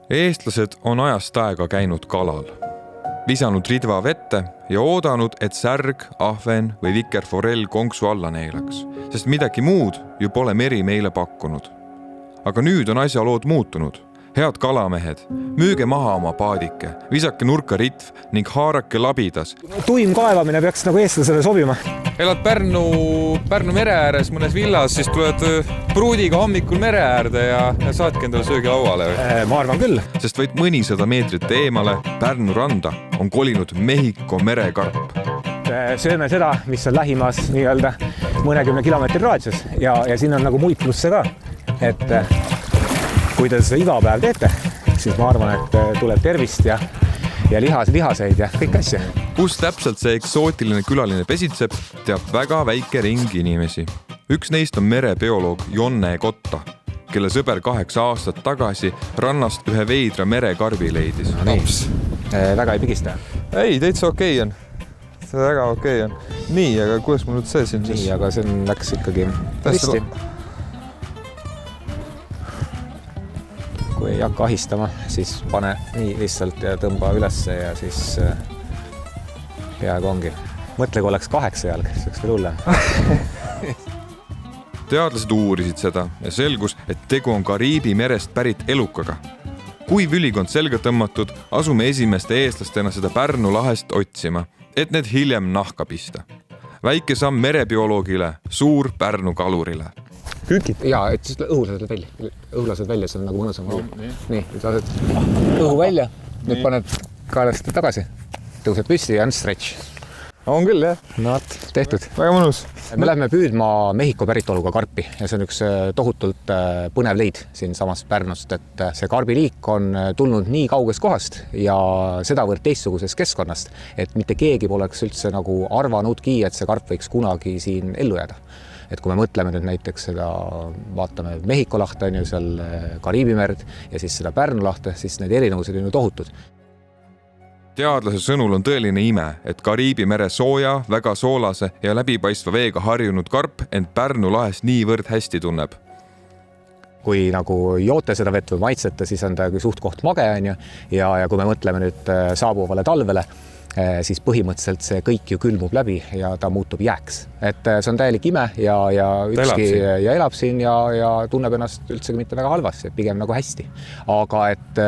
Eestlased on ajast aega käinud kalal, visanud ridva vette ja oodanud, et särg, ahven või vikerforell konksu alla neelaks, sest midagi muud ju pole meri meile pakkunud. Aga nüüd on asjalood muutunud. Head kalamehed, müüge maha oma paadike, visake nurka ritv ning haarake labidas. Tuim kaevamine peaks nagu eestlasele sobima. Elad Pärnu mere ääres mõnes villas, siis tuled pruudiga hommikul mere äärde ja saadki endale söögi lauale. Ma arvan küll. Sest vaid mõnisada meetrit eemale Pärnu randa on kolinud Mehhiko merekarp. Sööme seda, mis on lähimas nii-öelda mõnekümne kilomeetri raadiuses ja siin on nagu muid plusse ka, et kui te seda iga päev teete, siis ma arvan, et tuleb tervist ja lihaseid ja kõik asja. Kus täpselt see eksootiline külaline pesitseb, teab väga väike ring inimesi. Üks neist on merebioloog Jonne Kotta, kelle sõber 8 aastat tagasi rannast ühe veidra merekarbi leidis. No, väga ei pigista. Ei, täitsa okei on. See väga okei on. Nii, aga kuidas mul nüüd see siin? Nii, aga see läks ikkagi risti. Kui ei hakka ahistama, siis pane nii lihtsalt ja tõmba ülesse ja siis peaaegu ongi. Mõtle, kui oleks 8 jalg, siis oleks veel hullem. Teadlased uurisid seda ja selgus, et tegu on Kariibi merest pärit elukaga. Kui ülikond selga tõmmatud, asume esimeste eestlastena seda Pärnu lahest otsima, et need hiljem nahka pista. Väike samm merebioloogile, suur Pärnu kalurile. Kükid? Jaa, et siis õhulased välja, see on nagu mõnusam. Nii, nüüd lased õhu välja, nüüd paned kaelast tagasi, tõused püsti ja on stretch. On küll, jah? No, tehtud. Väga mõnus. Me läheme püüdma Mehhiko päritoluga karpi ja see on üks tohutult põnev leid siin samas Pärnust, et see karbiliik on tulnud nii kaugest kohast ja sedavõrd teistsugusest keskkonnast, et mitte keegi poleks üldse nagu arvanudki, et see karp võiks kunagi siin ellu jääda. Et kui me mõtleme nüüd näiteks seda, vaatame Mehhiko lahte, on ju seal Kariibi merd ja siis seda Pärnu lahte, siis need erinevused on ju tohutud. Teadlase sõnul on tõeline ime, et Kariibi mere sooja, väga soolase ja läbipaistva veega harjunud karp end Pärnu lahes niivõrd hästi tunneb. Kui nagu joote seda vett või maitsete, siis on ta suht koht mage, on ju, ja kui me mõtleme nüüd saabuvale talvele, siis põhimõtteliselt see kõik ju külmub läbi ja ta muutub jääks. Et see on täielik ime ja elab siin ja tunneb ennast üldsegi mitte väga halvasti, pigem nagu hästi. Aga et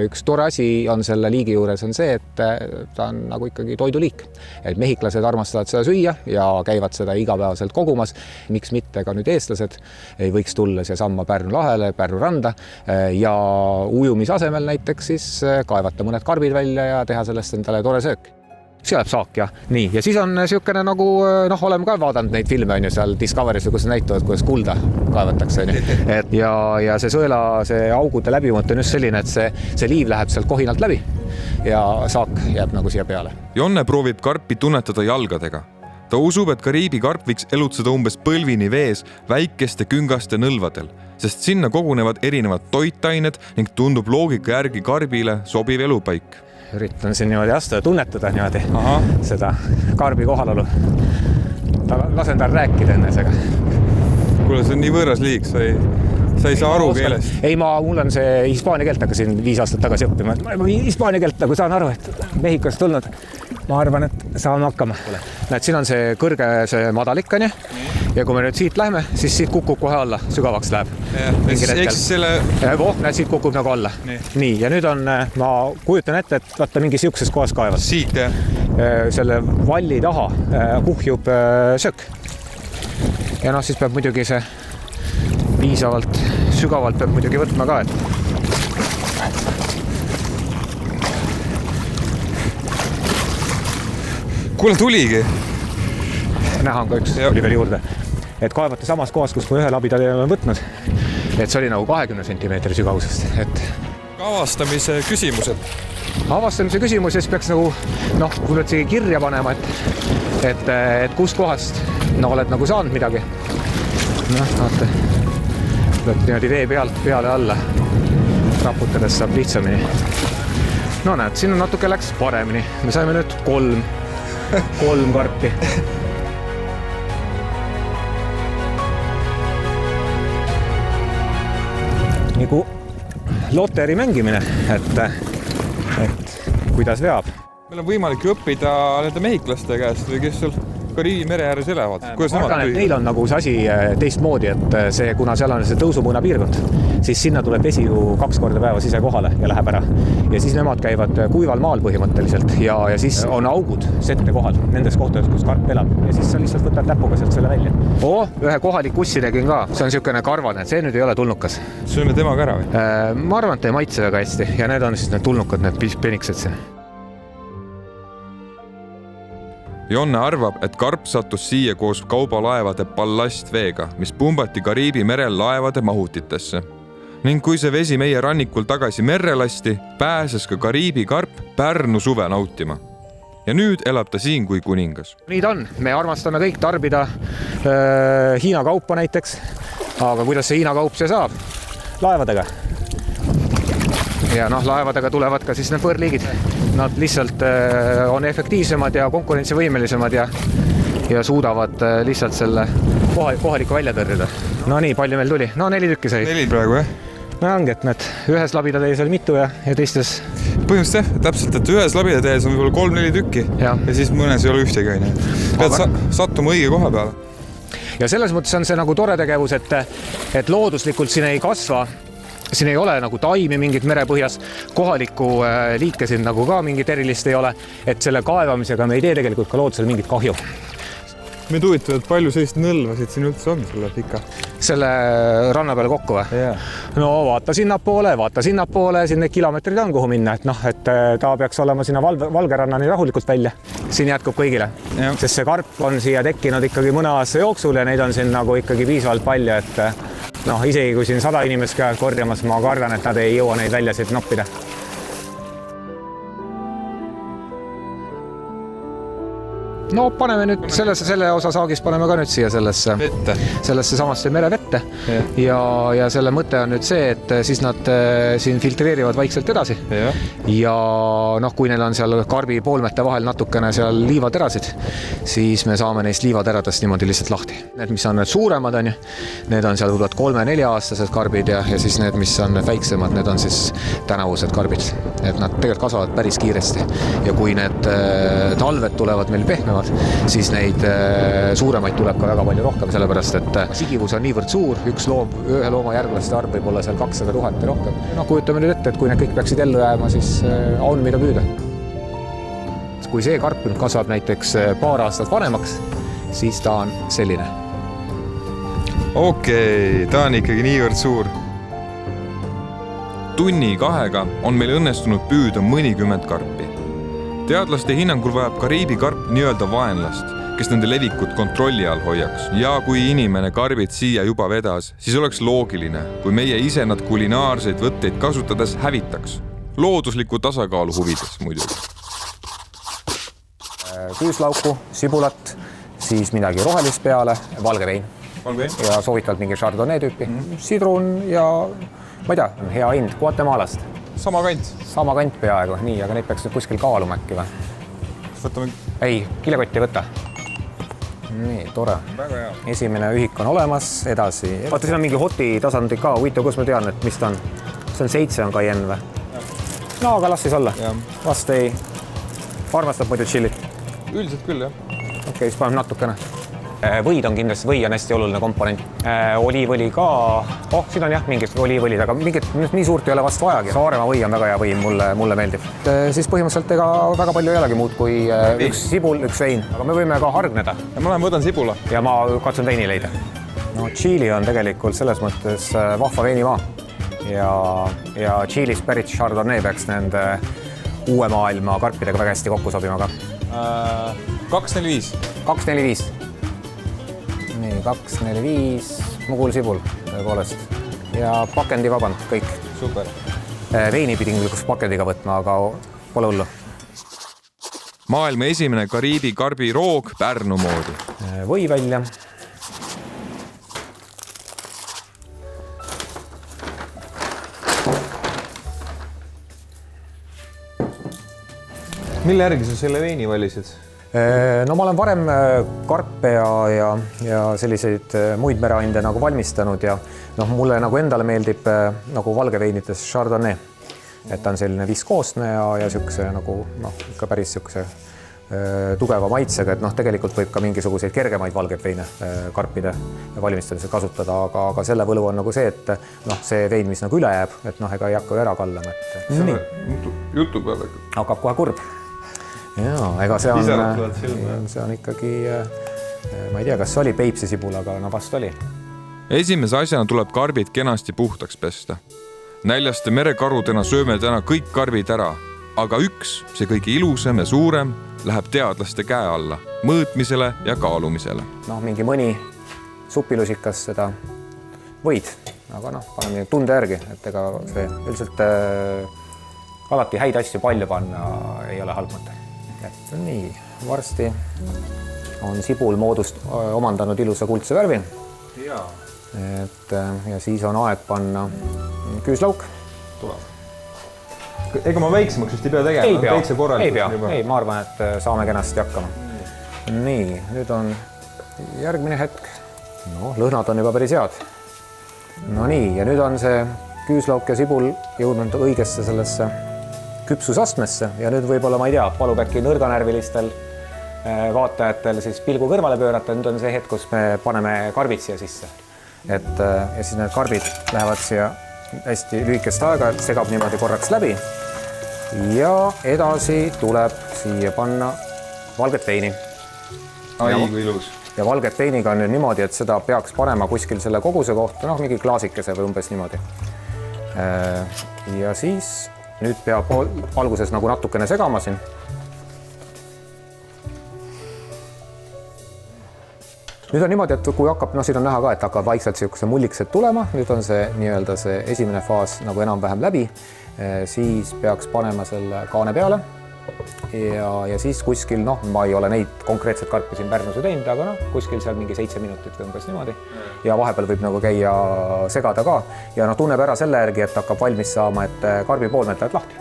üks tore asi on selle liigi juures on see, et ta on nagu ikkagi toiduliik. Et mehhiklased armastavad seda süüa ja käivad seda igapäevaselt kogumas. Miks mitte ka nüüd eestlased ei võiks tulla siia samma Pärnu lahele, Pärnu randa ja ujumisasemel näiteks siis kaevata mõned karbid välja ja teha sellest endale tore söök. See läheb saak ja nii. Ja siis on siukene nagu, oleme ka vaadanud neid filme on ju seal Discoveris, kus näitavad, kuidas kulda kaevatakse. Ja see sõela, see augude läbimõte on just selline, et see liiv läheb sealt kohinalt läbi ja saak jääb nagu siia peale. Jonne proovib karpi tunnetada jalgadega. Ta usub, et Kariibi karp võiks elutseda umbes põlvini vees väikeste küngaste nõlvadel, sest sinna kogunevad erinevad toitained ning tundub loogika järgi karbile sobiv elupaik. Üritan siin niimoodi astuda ja tunnetada niimoodi seda karbi kohalolu. Lasen tal rääkida ennesega. Kuule, see on nii võõras liik, sa ei saa aru keelest. Ei, mul on see hispaania keelt hakkasin 5 aastat tagasi õppima. Ma hispaania keelt nagu saan aru, et Mehhikost tulnud. Ma arvan, et saame hakkama. Näed, siin on see kõrge see madalik, on ju? Ja kui me nüüd siit lähme, siis siit kukub kohe alla, sügavaks läheb. Eks selle... Näed, siit kukub nagu alla. Nii, ja nüüd on, ma kujutan ette, et vaata mingi siukses kohas kaevas. Siit, jah? Selle valli taha kuhjub söök. Ja siis peab muidugi see piisavalt sügavalt peab muidugi võtma ka, et kuule, tuligi. Näha on ka üks tuli veel juurde. Et kaevati samas kohas, kus ma ühe labidali olen võtnud. Et see oli nagu 20 sentimeetri sügavusest. Avastamise küsimused. Avastamise küsimus ja siis peaks nagu, kui nüüd see kirja panema, et kust kohast oled nagu saanud midagi. Vaata, tuleb niimoodi vee pealt peale alla. Raputades saab lihtsamini. Näed, siin on natuke läks paremini. Me saime nüüd 3 karpi. Nagu looteri mängimine, et kuidas veab. Meil on võimalik õppida nende mehhiklaste käest või kes seal Kariibi mere ääres elavad. Ma arvan, et neil on nagu see asi teistmoodi, et see, kuna seal on see tõusumõõna piirkond, siis sinna tuleb vesi ju 2 korda päevas ise kohale ja läheb ära. Ja siis nemad käivad kuival maal põhimõtteliselt ja siis on augud sette kohal nendes kohtades, kus karp elab. Ja siis sa lihtsalt võtad täpuga sealt selle välja. Ühe kohalik ussi tegin ka. See on niisugune karvane, see nüüd ei ole tulnukas. Sööme temaga ära või? Ma arvan, et ei maitse väga hästi ja need on siis need tulnukad, need peniksed siin. Jonne arvab, et karp sattus siia koos kaubalaevade ballastveega, mis pumbati Kariibi merel laevade mahutitesse. Ning kui see vesi meie rannikul tagasi merre lasti, pääses ka Kariibi karp Pärnu suve nautima. Ja nüüd elab ta siin kui kuningas. Nii ta on. Me armastame kõik tarbida Hiina kaupa näiteks, aga kuidas see Hiina kaup see saab? Laevadega. Ja laevadega tulevad ka siis need võõrliigid. Nad lihtsalt on efektiivsemad ja konkurentsivõimelisemad ja suudavad lihtsalt selle kohaliku välja tõrjuda. No nii, palju meil tuli? 4 tükki sai. 4 praegu, jah? No ongi, et need ühes labidatäis oli mitu ja teistes... Põhimõtteliselt täpselt, et ühes labidatäis on võib-olla 3-4 tükki ja siis mõnes ei ole ühtegi. Pead sattuma õige koha peale. Ja selles mõttes on see nagu tore tegevus, et looduslikult siin ei kasva. Siin ei ole nagu taimi mingit merepõhjas, kohaliku liike siin nagu ka mingit erilist ei ole, et selle kaevamisega me ei tee tegelikult ka loodusele mingit kahju. Meid huvitav, et palju sellist nõlvasid siin üldse on selle pika? Selle ranna peale kokku või? Yeah. No vaata sinnapoole, siin need kilomeetrid on kuhu minna, et ta peaks olema sinna Valgerannani rahulikult välja. Siin jätkub kõigile, sest see karp on siia tekkinud ikkagi mõne aasta jooksul ja neid on siin nagu ikkagi piisavalt palju, et isegi kui siin 100 inimest käivad korjamas, ma kardan, et nad ei jõua neid välja siit noppida. No paneme nüüd selle osa saagist paneme ka nüüd siia sellesse samasse merevette ja selle mõte on nüüd see, et siis nad siin filtreerivad vaikselt edasi ja kui neil on seal karbi poolmete vahel natukene seal liivaterasid, siis me saame neist liivateradest niimoodi lihtsalt lahti. Need, mis on need suuremad, need on seal 3-4 aastased karbid ja siis need, mis on väiksemad, need on siis tänavused karbid. Et nad tegelikult kasvavad päris kiiresti ja kui need talved tulevad meil pehmemad, siis neid suuremaid tuleb ka väga palju rohkem, sellepärast et sigivus on niivõrd suur, ühe looma järglaste arv võib olla seal 200 000 ja rohkem. Kujutame nüüd ette, et kui need kõik peaksid ellu jääma, siis on mida püüda. Kui see karp kasvab näiteks paar aastat vanemaks, siis ta on selline. Okei, ta on ikkagi niivõrd suur. Tunni 2 on meil õnnestunud püüda mõnikümmend karpi. Teadlaste hinnangul vajab Kariibi karp nii-öelda vaenlast, kes nende levikut kontrolli all hoiaks. Ja kui inimene karbid siia juba vedas, siis oleks loogiline, kui meie ise nad kulinaarseid võtteid kasutades hävitaks. Loodusliku tasakaalu huvides muidugi. Küüslauku, sibulat, siis midagi rohelist peale, valge vein. Ja soovitavalt mingi Chardonnay tüüpi, sidrun ja ma ei tea, hea hind Guatemalast. Sama kant peaaegu, nii, aga neid peaks nüüd kuskil kaaluma äkki või? Võtame... Ei, kilekotti ei võta. Nii, tore. Väga hea. Esimene ühik on olemas, edasi. Vaata, siin on mingi hoti tasandi ka, huvitav, kus ma tean, et mis ta on. See on 7 on Cayenne või? No, aga las siis olla. Vast ei armastab muidu chillit. Üldiselt küll, jah. Okei, siis paneme natukene. Võid on kindlasti, või on hästi oluline komponent. Oliivõli ka, siin on jah mingid oliivõlid, aga mingit nii suurt ei ole vast vajagi. Saaremaa või on väga hea või, mulle meeldib. Siis põhimõtteliselt ega väga palju ei olegi muud kui üks sibul, üks vein, aga me võime ka hargneda. Ja ma võtan sibula. Ja ma katsun veini leida. No Tšiili on tegelikult selles mõttes vahva veinimaa ja Tšiilist pärit Chardonnay peaks nende uue maailma karpidega väga hästi kokku sobima ka. 245. 245. Nii, 245, mugul sibul, tõepoolest. Ja pakendi vaband, kõik. Super. Veini pidin kus pakendiga võtma, aga pole hullu. Maailma esimene Kariibi karbi roog Pärnu moodi. Või välja. Mille järgi sa selle veini valisid? No ma olen varem karpe ja selliseid muid mereande nagu valmistanud ja noh, mulle nagu endale meeldib nagu valgeveinides Chardonnay, et ta on selline viskoosne ja siukse nagu noh, ikka päris siukse tugeva maitsega, et noh, tegelikult võib ka mingisuguseid kergemaid valgeid veine karpide valmistamisel kasutada, aga selle võlu on nagu see, et noh, see vein, mis nagu üle jääb, et noh, ega ei hakka ära kallama, et nii. Jutu peale. Hakkab kohe kurb. Ja, ega see on ikkagi, ma ei tea, kas oli Peipsi sibul, aga no vast oli. Esimese asjana tuleb karbid kenasti puhtaks pesta. Näljaste merekarudena sööme täna kõik karbid ära, aga üks, see kõige ilusam ja suurem, läheb teadlaste käe alla, mõõtmisele ja kaalumisele. Noh, mingi mõni supilusikas seda võid, aga noh, paneme tunde järgi, et ega see üldiselt alati häid asju palju panna ei ole halb mõte. Et nii, varsti on sibul omandanud ilusa kuldse värvi. Et, ja siis on aeg panna küüslauk. Tuleb. Ega ma väiksemaks vist ei pea tegema? Ei, ma arvan, et saame kenasti hakkama. Nii, nüüd on järgmine hetk. No, lõhnad on juba päris head. No nii, ja nüüd on see küüslauk ja sibul jõudnud õigesse sellesse küpsusastmesse ja nüüd võib-olla, ma ei tea, palub äkki nõrganärvilistel vaatajatel siis pilgu kõrvale pöörata. Nüüd on see hetk, kus me paneme karbid siia sisse. Ja siis need karbid lähevad siia hästi lühikest aega, segab niimoodi korraks läbi. Ja edasi tuleb siia panna valget veini. Ai, kui ilus. Ja valget veiniga on nüüd niimoodi, et seda peaks panema kuskil selle koguse kohta, noh, mingi klaasikese või umbes niimoodi. Ja siis nüüd peab alguses nagu natukene segama siin. Nüüd on niimoodi, et kui hakkab, noh, siin on näha ka, et hakkab vaikselt siukse mulliksed tulema. Nüüd on see nii-öelda see esimene faas nagu enam-vähem läbi. Siis peaks panema selle kaane peale. Ja siis kuskil, noh, ma ei ole neid konkreetselt karpi siin Pärnus teinud, aga noh, kuskil seal mingi 7 minutit või umbes niimoodi. Ja vahepeal võib nagu käia segada ka. Ja noh, tunneb ära selle järgi, et hakkab valmis saama, et karbi poolmed lähevad lahti.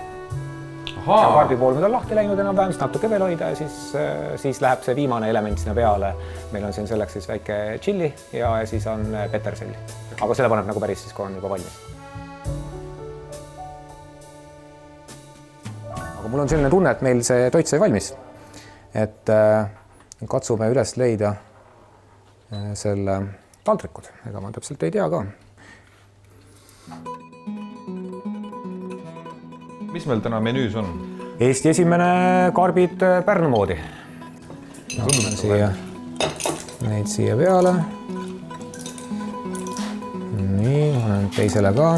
Ja karbi poolmed on lahti läinud enam-vähem, natuke veel hoida ja siis läheb see viimane element sinna peale. Meil on siin selleks siis väike tšilli ja siis on peterselli. Aga selle paneb nagu päris siis, kui on juba valmis. Aga mul on selline tunne, et meil see toit sai valmis. Et katsume üles leida selle taldrikud. Ega ma täpselt ei tea ka. Mis meil täna menüüs on? Eesti esimene karbid Pärnu moodi. Neid siia peale. Nii, olen teisele ka.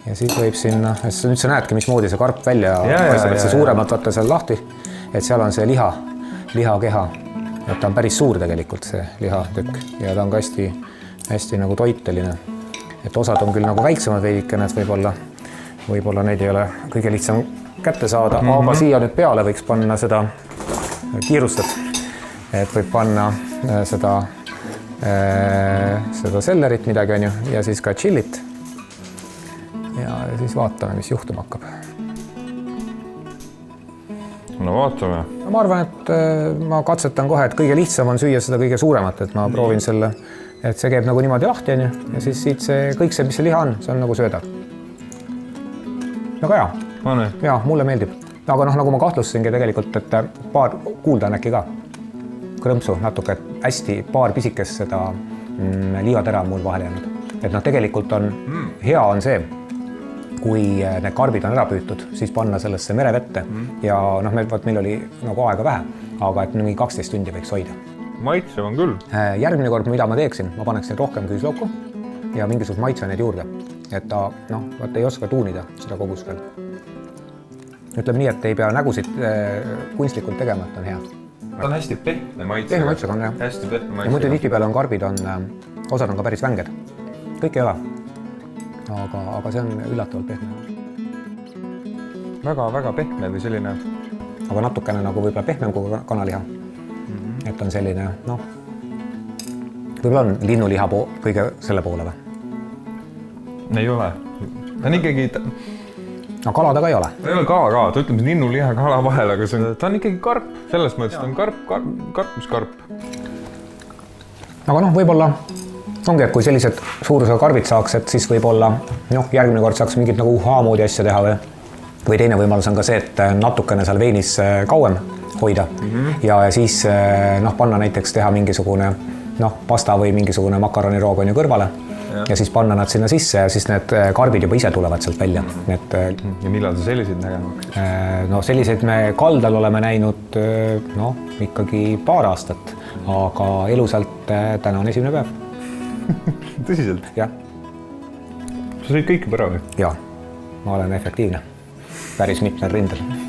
Ja siis võib sinna, nüüd sa näedki, mismoodi see karp välja paistab, et see suuremalt vaata seal lahti, et seal on see lihakeha. Et ta on päris suur tegelikult see lihatükk ja ta on ka hästi nagu toiteline. Et osad on küll nagu väiksemad veidikene, et võib-olla neid ei ole kõige lihtsam kätte saada, aga siia nüüd peale võiks panna seda kiirustat, et võib panna seda sellerit midagi on ju ja siis ka tšillit ja siis vaatame, mis juhtuma hakkab. No vaatame. Ma arvan, et ma katsetan kohe, et kõige lihtsam on süüa seda kõige suuremat, et ma proovin selle, et see käib nagu niimoodi lahti on ju ja siis siit kõik see, mis see liha on, see on nagu söödav. Väga hea. Ja, mulle meeldib. Aga noh, nagu ma kahtlustasingi tegelikult, et paar kuulda on äkki ka krõmpsu natuke, hästi paar pisikest seda liivatera mul vahele jäänud. Et noh, tegelikult on hea on see, kui need karbid on ära püütud, siis panna sellesse merevette ja noh, meil oli nagu aega vähe, aga et mingi 12 tundi võiks hoida. Maitsev on küll. Järgmine kord, mida ma teeksin, ma paneksin rohkem küüslauku ja mingisugust maitseaineid juurde. Et ta, noh, ei oska tuunida seda kogust veel. Ütleme nii, et ei pea nägusid kunstlikult tegema, et on hea. Ta on hästi pehme maitsega. Pehme maitsega on, jah. Hästi pehme maitsega. Ja muidu tihtipeale on karbid, osad on ka päris vänged. Kõik ei ole. Aga see on üllatavalt pehme. Väga pehme või selline. Aga natukene nagu võib-olla pehmem kui kanaliha. Et on selline, noh, võib-olla on linnuliha kõige selle poole või? Ei ole. On ikkagi, no kala taga ei ole. Ta ei ole kala ka, ta ütleb linnuliha kala vahel, aga ta on ikkagi karp. Selles mõttes ta on karp, mis karp. Aga võib-olla ongi, et kui sellised suurusega karbid saaks, et siis võib-olla järgmine kord saaks mingit nagu moodi asja teha või teine võimalus on ka see, et natukene seal veinis kauem hoida ja siis panna näiteks teha mingisugune pasta või mingisugune makaroniroog on ju kõrvale ja siis panna nad sinna sisse ja siis need karbid juba ise tulevad sealt välja. Ja millal sa selliseid nägema hakkas? Selliseid me kaldal oleme näinud ikkagi paar aastat, aga elusalt täna on esimene päev. Tõsiselt? Jah. Sa sõid kõik juba ära või? Jaa, ma olen efektiivne. Päris mitmel rindel.